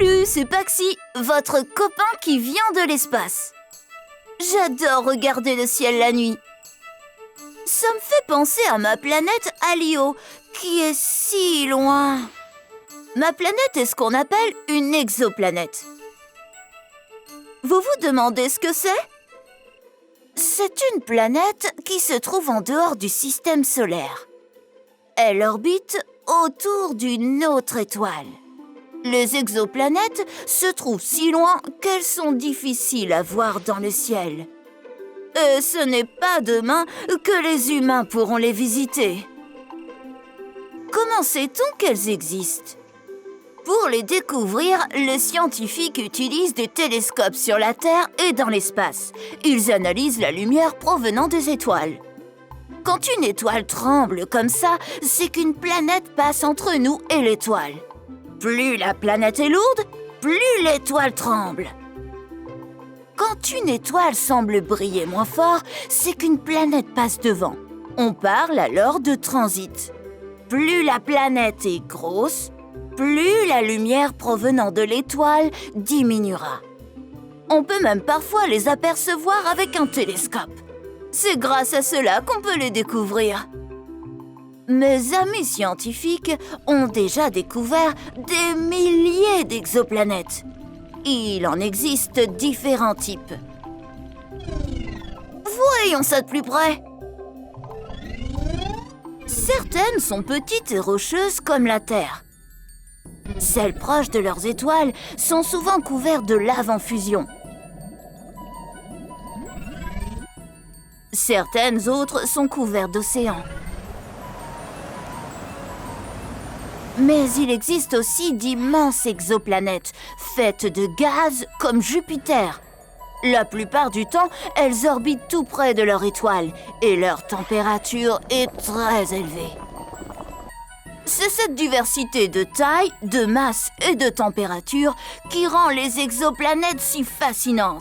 Salut, c'est Paxi, votre copain qui vient de l'espace. J'adore regarder le ciel la nuit. Ça me fait penser à ma planète Alio, qui est si loin. Ma planète est ce qu'on appelle une exoplanète. Vous vous demandez ce que c'est ? C'est une planète qui se trouve en dehors du système solaire. Elle orbite autour d'une autre étoile. Les exoplanètes se trouvent si loin qu'elles sont difficiles à voir dans le ciel. Et ce n'est pas demain que les humains pourront les visiter. Comment sait-on qu'elles existent ? Pour les découvrir, les scientifiques utilisent des télescopes sur la Terre et dans l'espace. Ils analysent la lumière provenant des étoiles. Quand une étoile tremble comme ça, c'est qu'une planète passe entre nous et l'étoile. Plus la planète est lourde, plus l'étoile tremble. Quand une étoile semble briller moins fort, c'est qu'une planète passe devant. On parle alors de transit. Plus la planète est grosse, plus la lumière provenant de l'étoile diminuera. On peut même parfois les apercevoir avec un télescope. C'est grâce à cela qu'on peut les découvrir. Mes amis scientifiques ont déjà découvert des milliers d'exoplanètes. Il en existe différents types. Voyons ça de plus près. Certaines sont petites et rocheuses comme la Terre. Celles proches de leurs étoiles sont souvent couvertes de lave en fusion. Certaines autres sont couvertes d'océans. Mais il existe aussi d'immenses exoplanètes, faites de gaz comme Jupiter. La plupart du temps, elles orbitent tout près de leur étoile et leur température est très élevée. C'est cette diversité de taille, de masse et de température qui rend les exoplanètes si fascinantes.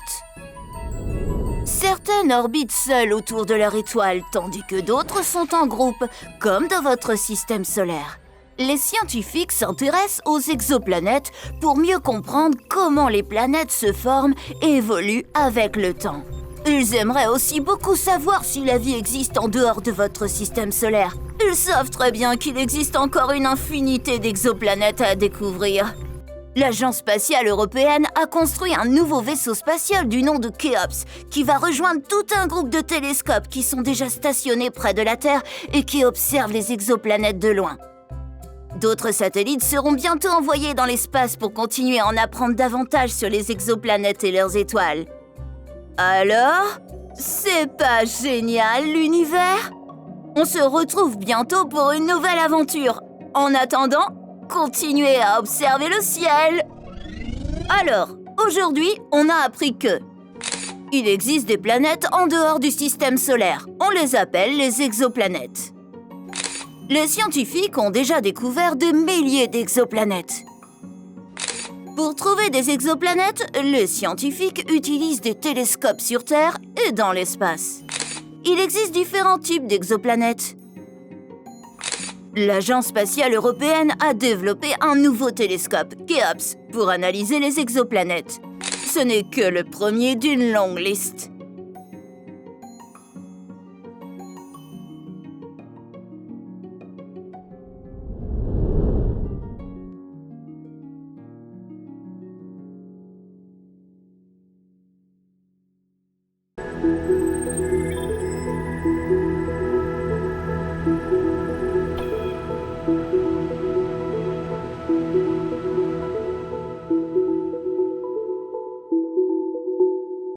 Certaines orbitent seules autour de leur étoile, tandis que d'autres sont en groupe, comme dans votre système solaire. Les scientifiques s'intéressent aux exoplanètes pour mieux comprendre comment les planètes se forment et évoluent avec le temps. Ils aimeraient aussi beaucoup savoir si la vie existe en dehors de votre système solaire. Ils savent très bien qu'il existe encore une infinité d'exoplanètes à découvrir. L'Agence spatiale européenne a construit un nouveau vaisseau spatial du nom de Khéops qui va rejoindre tout un groupe de télescopes qui sont déjà stationnés près de la Terre et qui observent les exoplanètes de loin. D'autres satellites seront bientôt envoyés dans l'espace pour continuer à en apprendre davantage sur les exoplanètes et leurs étoiles. Alors, c'est pas génial l'univers ? On se retrouve bientôt pour une nouvelle aventure. En attendant, continuez à observer le ciel. Alors, aujourd'hui, on a appris que il existe des planètes en dehors du système solaire. On les appelle les exoplanètes. Les scientifiques ont déjà découvert des milliers d'exoplanètes. Pour trouver des exoplanètes, les scientifiques utilisent des télescopes sur Terre et dans l'espace. Il existe différents types d'exoplanètes. L'Agence spatiale européenne a développé un nouveau télescope, Khéops, pour analyser les exoplanètes. Ce n'est que le premier d'une longue liste.